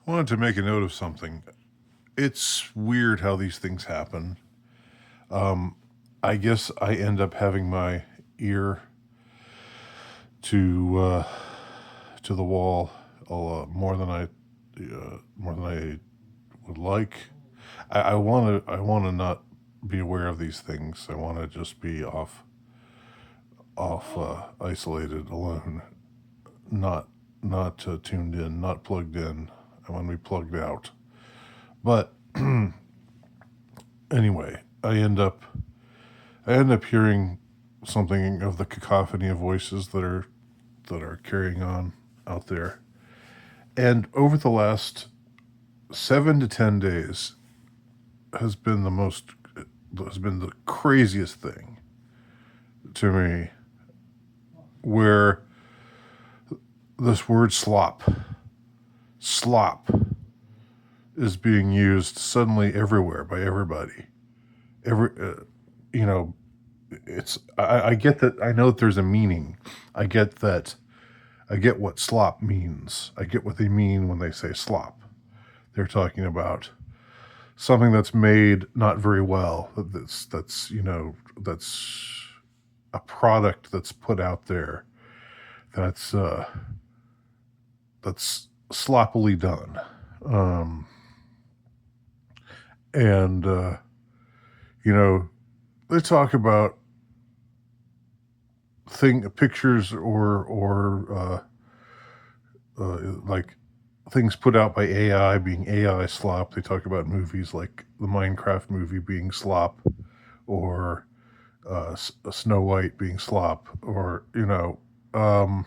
I wanted to make a note of something. It's weird how these things happen. I guess I end up having my ear to to the wall more than I would like. I want to not be aware of these things. I want to just be off isolated, alone, not tuned in, not plugged in. I want to be plugged out. But anyway, I end up hearing something of the cacophony of voices that are carrying on out there. And over the last 7 to 10 days has been the craziest thing to me, where this word slop is being used suddenly everywhere by everybody. Every you know, I get that. I know that there's a meaning. I get that. I get what slop means. I get what they mean when they say slop. They're talking about something that's made not very well. That's a product that's put out there that's that's sloppily done. Um, and you know, they talk about thing pictures or like things put out by AI being AI slop. They talk about movies like the Minecraft movie being slop, or Snow White being slop, um,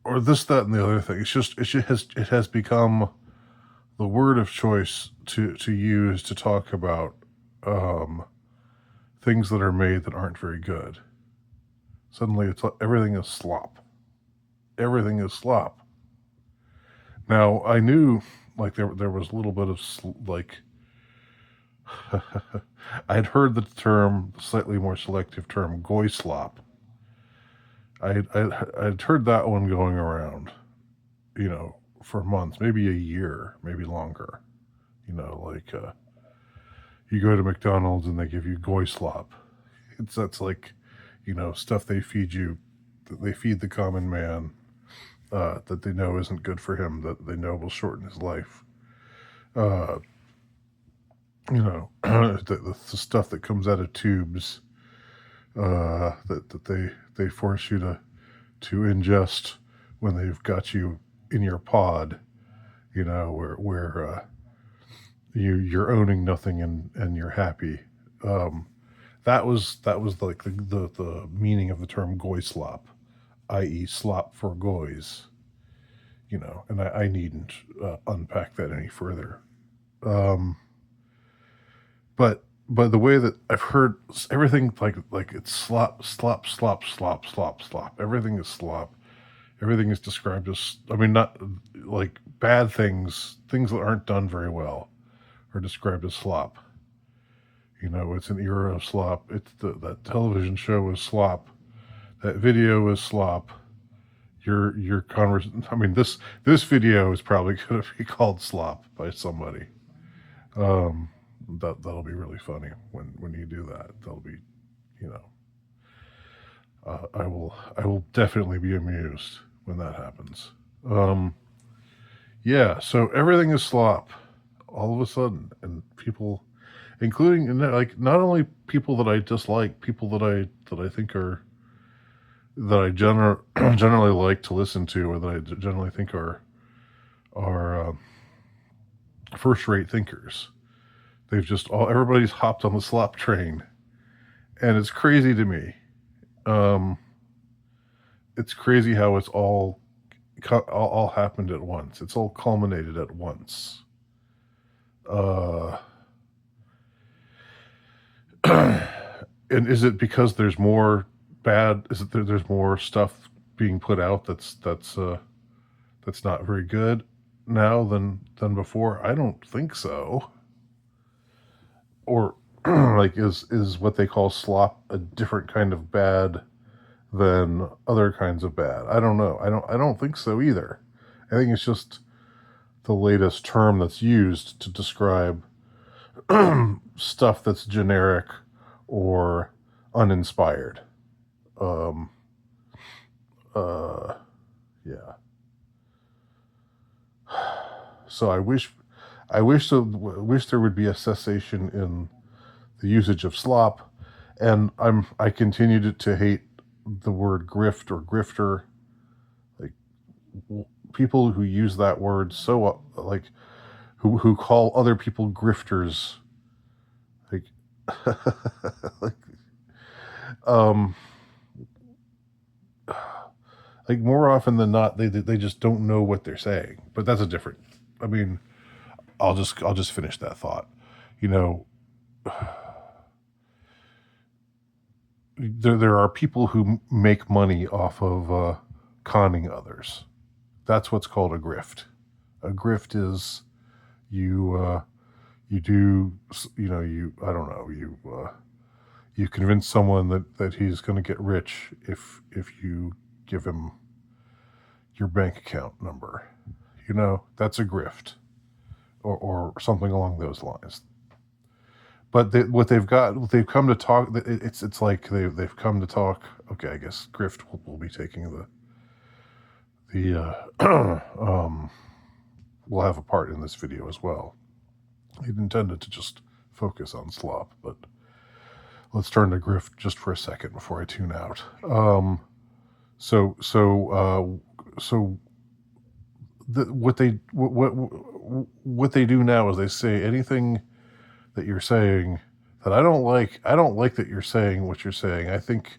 or this, that, and the other thing. It has become the word of choice to use to talk about um, things that are made that aren't very good. Suddenly, everything is slop. Everything is slop. Now, I knew like there was a little bit of like I'd heard the term, slightly more selective term, goy slop. I'd heard that one going around, for months, maybe a year, maybe longer. Like you go to McDonald's and they give you goy slop. That's like, stuff they feed you, that they feed the common man, that they know isn't good for him, that they know will shorten his life. Uh, the stuff that comes out of tubes, that they force you to ingest when they've got you in your pod, where you're owning nothing and you're happy. Um, that was like the meaning of the term goy slop, i.e., slop for goys. And I needn't unpack that any further. Um, but the way that I've heard everything, like it's slop, slop, slop, slop, slop, slop. Everything is slop. Everything is described as, I mean, not like bad things that aren't done very well are described as slop. It's an era of slop. That television show was slop. That video was slop. Your I mean, this video is probably going to be called slop by somebody. Um, that'll be really funny when you do that. That'll be, you know, I will definitely be amused when that happens. Um, yeah. So everything is slop all of a sudden, and people, including, and like, not only people that I dislike, people that I think are that I generally like to listen to, or that I generally think are first rate thinkers. They've just all everybody's hopped on the slop train, and it's crazy to me. Um, it's crazy how it's all happened at once. It's all culminated at once. Uh, and is it because there's more bad? Is it there's more stuff being put out that's not very good now than before? I don't think so. Or like, is what they call slop a different kind of bad than other kinds of bad? I don't know. I don't think so either. I think it's just the latest term that's used to describe stuff that's generic or uninspired. Um, yeah. So wish there would be a cessation in the usage of slop, and I continued to hate the word grift or grifter. Like people who use that word so like who call other people grifters, like like um like more often than not they just don't know what they're saying. But that's a different. I mean, I'll just finish that thought. You know, there are people who make money off of conning others. That's what's called a grift. A grift is you do you I don't know you convince someone that he's going to get rich if you give him your bank account number. That's a grift, or something along those lines. But what they've come to talk. It's like they've come to talk. Okay, I guess grift will be taking the will have a part in this video as well. It intended to just focus on slop, but let's turn to grift just for a second before I tune out. So what they do now is they say anything that you're saying that I don't like. I don't like that you're saying what you're saying. I think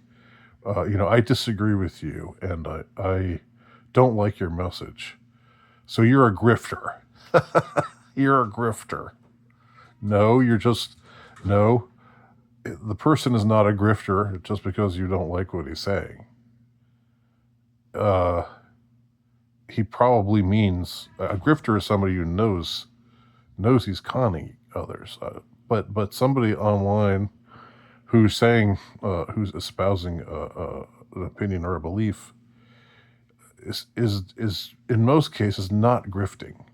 I disagree with you, and I don't like your message. So you're a grifter. You're a grifter. No, the person is not a grifter just because you don't like what he's saying. He probably means a grifter is somebody who knows he's conning others. But somebody online who's saying who's espousing an opinion or a belief is in most cases not grifting,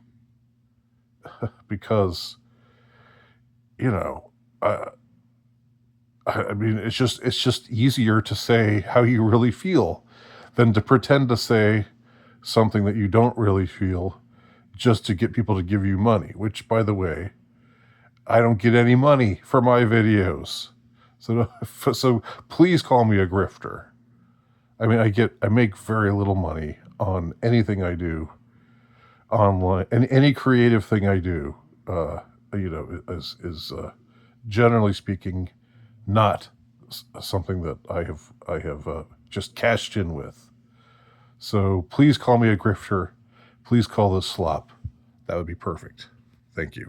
because I mean, it's just easier to say how you really feel than to pretend to say something that you don't really feel just to get people to give you money, which, by the way, I don't get any money for my videos. So please call me a grifter. I mean, I make very little money on anything I do online, and any creative thing I do, is generally speaking, not something that I have just cashed in with. So please call me a grifter. Please call this slop. That would be perfect. Thank you.